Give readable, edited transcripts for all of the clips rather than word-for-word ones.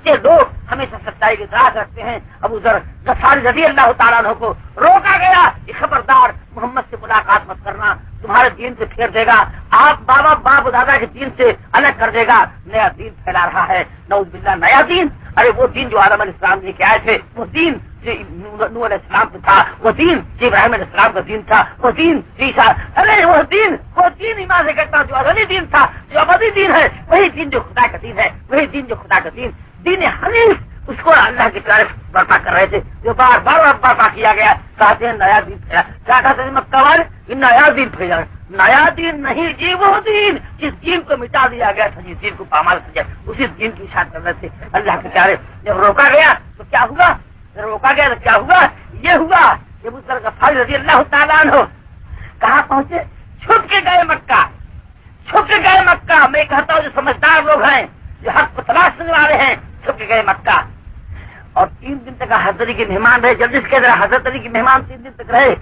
سچے لوگ ہمیشہ سچائی کی تلاش رکھتے ہیں. ابو ذر غفاری رضی اللہ تعالیٰ عنہ کو روکا گیا کہ خبردار محمد سے ملاقات مت کرنا، تمہارے دین سے پھیر دے گا، آپ بابا باپ دادا کے دین سے الگ کر دے گا، نیا دین پھیلا رہا ہے. نعوذ باللہ، نیا دین؟ ارے وہ دین جو آدم علیہ السلام لے کے آئے تھے، وہ دین نوح علیہ السلام کا تھا، وہ دین جو ابراہیم علیہ السلام کا دین تھا، وہ دین عیسیٰ، ارے وہ دین ایمان سے کہتا جو ازلی دین تھا، جو ابدی دین ہے، وہی دین جو خدا کا دین ہے، وہی دین جو خدا کا دین حنیف، اس کو اللہ کی طرف برپا کر رہے تھے، جو بار بار برپا کیا گیا. کہتے ہیں نیا دین پھیلا. کیا کہتے ہیں مکہ والے؟ نیا دین پھیلا. نیا دین نہیں جی، وہ دین جس دین کو مٹا دیا گیا تھا، جس دین کو پامال کیا، اسی دین کی اشاعت کر رہے تھے اللہ کے پیارے. جب روکا گیا تو کیا ہوا؟ روکا گیا تو کیا ہوا؟ یہ ہوا کہ ابو ذر غفاری رضی اللہ تعالیٰ عنہ کہاں پہنچے؟ چھپ کے گئے مکہ، چھپ کے گئے مکہ. میں کہتا ہوں جو سمجھدار لوگ ہیں، جو حق کو تلاش کرنے والے ہیں، چھپ کے گئے مکہ. اور 3 دن تک حضرت علی کے مہمان رہے. جلدی سے کہہ رہا حضرت علی کے مہمان 3 دن تک رہے.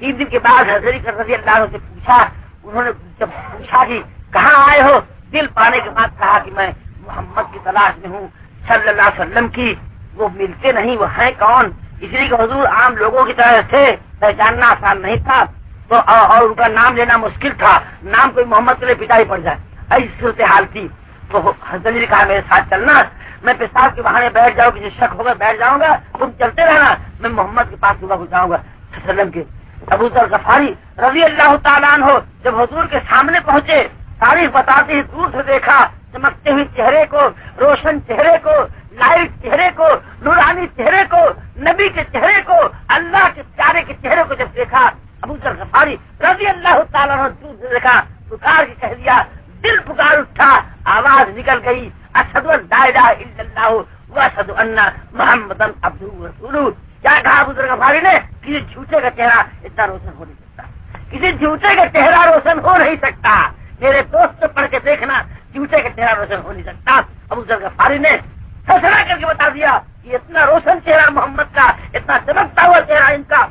3 دن کے بعد حضرت علی رضی اللہ عنہ سے پوچھا. انہوں نے جب پوچھا کہ کہاں آئے ہو، دل پانے کے بعد کہا کہ میں محمد کی تلاش میں ہوں صلی اللہ علیہ وسلم کی. وہ ملتے نہیں، وہ ہیں کون؟ اس لیے کہ حضور عام لوگوں کی طرح تھے، پہچاننا آسان نہیں تھا، تو اور ان کا نام لینا مشکل تھا. نام کوئی محمد کے لیے پتا ہی پڑ جائے، ایسی صورتحال تھی. تو حضرت علی نے کہا میرے ساتھ چلنا، میں پیشاب کے بہانے بیٹھ جاؤں، کسی شک ہوگا بیٹھ جاؤں گا، تم چلتے رہنا، میں محمد کے پاس صبح کو جاؤں گا وسلم کے. ابو ذر غفاری رضی اللہ تعالیٰ عنہ جب حضور کے سامنے پہنچے، تاریخ بتاتے ہی دور سے دیکھا چمکتے ہوئے چہرے کو، روشن چہرے کو، لائٹ چہرے کو، نورانی چہرے کو، نبی کے چہرے کو، اللہ کے پیارے کے چہرے کو جب دیکھا، ابو ذر غفاری رضی اللہ تعالیٰ عنہ دور سے دیکھا، پکار کے کہہ دیا، دل پکار اٹھا، آواز نکل گئی، اشہد ان لا الہ الا اللہ واشہد ان محمدن عبدہ ورسولہ. کیا کہا ابو ذر غفاری نے؟ کسی جھوٹے کا چہرہ اتنا روشن ہو نہیں سکتا، کسی جھوٹے کا چہرہ روشن ہو نہیں سکتا. میرے دوست سے پڑھ کے دیکھنا، جھوٹے کا چہرہ روشن ہو نہیں سکتا. ابو ذر غفاری نے فیصلہ کر کے بتا دیا کہ اتنا روشن چہرہ محمد کا، اتنا چمکتا ہوا چہرہ ان کا،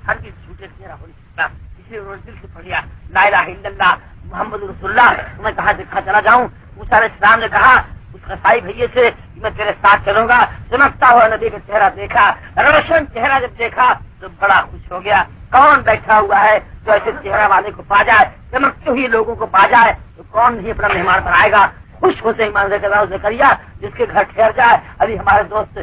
ہر کسی جھوٹے چہرہ ہو نہیں سکتا. اس لیے انہوں نے دل سے پڑھ لیا لا الہ الا اللہ محمد رسول اللہ. میں کہاں دیکھا چلا جاؤں؟ موسیٰ علیہ السلام نے کہا اس قصائی بھائیے سے میں تیرے ساتھ چلوں گا. چمکتا ہوا نبی کا چہرہ دیکھا، روشن چہرہ جب دیکھا تو بڑا خوش ہو گیا. کون بیٹھا ہوا ہے جو ایسے چہرہ والے کو پا جائے، چمکتے ہوئے لوگوں کو پا جائے تو کون نہیں اپنا مہمان بنائے گا. خوش ہوتے ہی مان زکریا جس کے گھر ٹھہر جائے. ابھی ہمارے دوست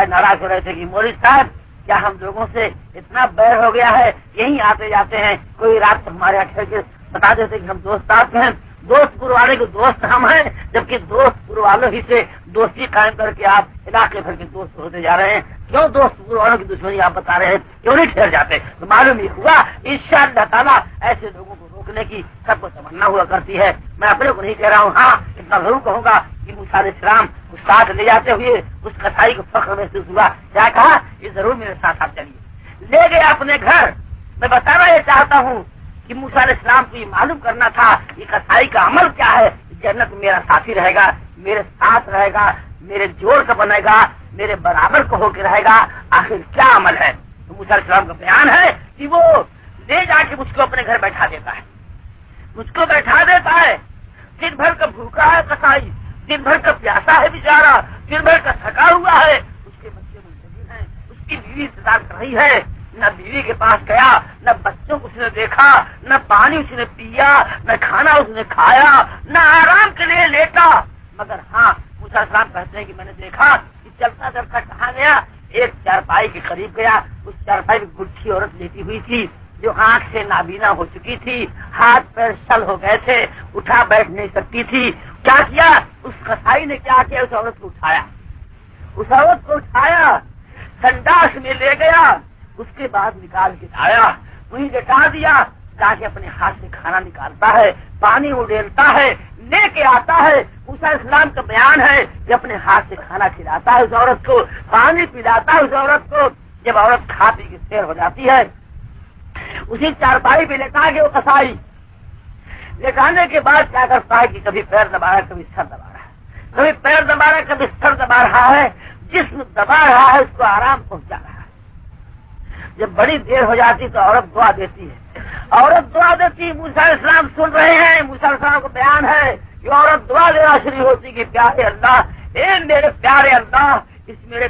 ناراض ہو رہے تھے کہ مولوی صاحب کیا ہم لوگوں سے اتنا بیر ہو گیا ہے، یہیں آتے جاتے ہیں، کوئی رات ہمارے یہاں ٹھہر کے بتا دیتے کہ ہم دوست آپ ہیں. دوست پور والے کے دوست ہم ہیں، جبکہ دوست پور والوں ہی سے دوستی قائم کر کے آپ علاقے بھر کے دوست ہوتے جا رہے ہیں. کیوں دوست پور والوں کی دشمنی آپ بتا رہے ہیں؟ کیوں نہیں ٹھہر جاتے؟ تو معلوم ہی ہوا انشاءاللہ تعالیٰ ایسے لوگوں کو روکنے کی سب کو تمنا ہوا کرتی ہے. میں اپنے کو نہیں کہہ رہا ہوں، ہاں اتنا ضرور کہوں گا کہ موسیٰ علیہ السلام کو ساتھ لے جاتے ہوئے اس قصائی کو فخر محسوس ہوا. کیا کہا؟ یہ ضرور میرے ساتھ آپ چلیے. لے گئے اپنے گھر. میں بتانا یہ چاہتا ہوں کہ موسیٰ علیہ السلام کو یہ معلوم کرنا تھا یہ قصائی کا عمل کیا ہے. جنت میرا ساتھی رہے گا، میرے ساتھ رہے گا، میرے جوڑ کا بنے گا، میرے برابر کو ہو کے رہے گا. آخر کیا عمل ہے؟ تو موسیٰ علیہ السلام کا بیان ہے کہ وہ لے جا کے مجھ کو اپنے گھر بیٹھا دیتا ہے، مجھ کو بیٹھا دیتا ہے. دن بھر کا بھوکا ہے قصائی، دن بھر کا پیاسا ہے بیچارہ، دن بھر کا تھکا ہوا ہے. اس کے بچے منتظر ہیں، اس کی بیوی انتظار کر رہی ہے. نہ بیوی کے پاس گیا، نہ بچوں کو اس نے دیکھا، نہ پانی اس نے پیا، نہ کھانا اس نے کھایا، نہ آرام کے لیے لیٹا. مگر ہاں موسیٰ علیہ السلام کہتے ہیں کہ میں نے دیکھا کہ چلتا چلتا کہاں گیا، ایک چارپائی کے قریب گیا. اس چارپائی میں بڈھی عورت لیٹی ہوئی تھی جو آنکھ سے نابینا ہو چکی تھی، ہاتھ پیر شل ہو گئے تھے، اٹھا بیٹھ نہیں سکتی تھی. کیا کیا اس قصائی نے؟ کیا کیا؟ اس عورت کو اٹھایا، اس عورت کو اٹھایا، سنڈاس میں لے گیا، اس کے بعد نکال کے آیا، وہیں لٹا دیا. جا کے اپنے ہاتھ سے کھانا نکالتا ہے، پانی اڈیلتا ہے، لے کے آتا ہے. موسیٰ علیہ السلام کا بیان ہے کہ اپنے ہاتھ سے کھانا کھلاتا ہے اس عورت کو، پانی پلاتا ہے اس عورت کو. جب عورت کھا پی کے سیر ہو جاتی ہے، اسی چارپائی پہ لٹا کے وہ قصائی لٹانے کے بعد کیا کرتا ہے کہ کبھی پیر دبا رہا ہے، کبھی سر دبا رہا ہے، کبھی پیر دبا رہا ہے، کبھی سر دبا رہا ہے. جسم دبا رہا ہے، اس کو آرام پہنچا رہا ہے. جب بڑی دیر ہو جاتی تو عورت دعا دیتی ہے، عورت دعا دیتی. موسیٰ علیہ السلام سن رہے ہیں. موسیٰ علیہ السلام کو بیان ہے یہ عورت دعا دینا شروع ہوتی کہ پیارے اللہ، اے میرے پیارے اللہ، اس میرے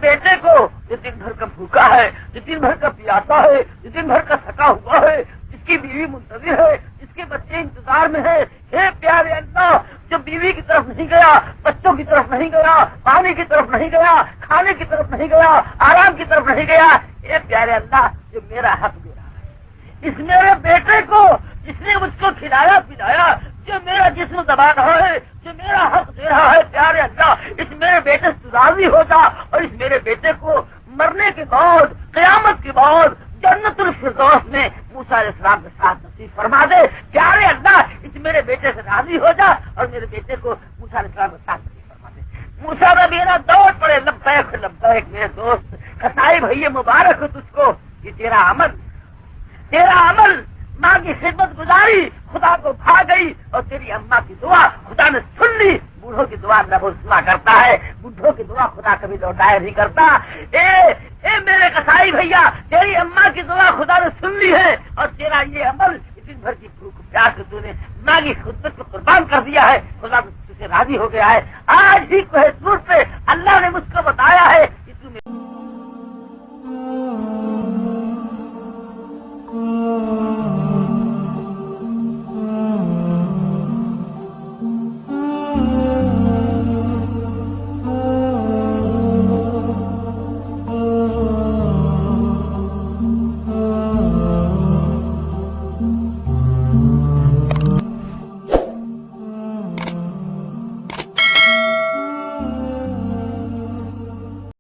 بیٹے کو جو دن بھر کا بھوکا ہے، جو دن بھر کا پیاسا ہے، جو دن بھر کا تھکا ہوا ہے، جس کی بیوی منتظر ہے، جس کے بچے انتظار میں ہے، اے پیارے اللہ، جو بیوی کی طرف نہیں گیا، بچوں کی طرف نہیں گیا، پانی کی طرف نہیں گیا، کھانے کی طرف نہیں گیا، آرام کی طرف نہیں گیا، اے پیارے اللہ، جو میرا حق دے رہا ہے، اس میرے بیٹے کو جس نے مجھ کو کھلایا پلایا، جو میرا جسم دبا رہا ہے، جو میرا حق دے رہا ہے، پیارے اللہ، اس میرے بیٹے سے راضی ہو جا اور اس میرے بیٹے کو مرنے کے بعد، قیامت کے بعد جنت الفردوس میں موسیٰ علیہ السلام کے ساتھ نصیب فرما دے۔ پیارے اللہ، اس میرے بیٹے سے راضی ہو جا اور میرے بیٹے کو موسیٰ علیہ السلام کے ساتھ نصیب فرما دے۔ موسیٰ کا میرا دوڑ پڑے، لبیک لبیک میرے دوست قصائی بھائی، مبارک ہو تجھ کو، یہ تیرا عمل ماں کی خدمت گزاری خدا کو بھا گئی، اور تیری اماں کی دعا خدا نے سن لی۔ بوڑھوں کی دعا نہ وہ سنا کرتا ہے، بوڑھوں کی دعا خدا کبھی لوٹایا نہیں کرتا۔ اے میرے قصائی بھیا، تیری اماں کی دعا خدا نے سن لی ہے، اور تیرا یہ عمل دن بھر کی بھوک پیاس سے تو نے ماں کی خدمت کو قربان کر دیا ہے، خدا تجھ سے راضی ہو گیا ہے۔ آج ہی کوہ طور پہ اللہ نے مجھ کو بتایا ہے کہ تم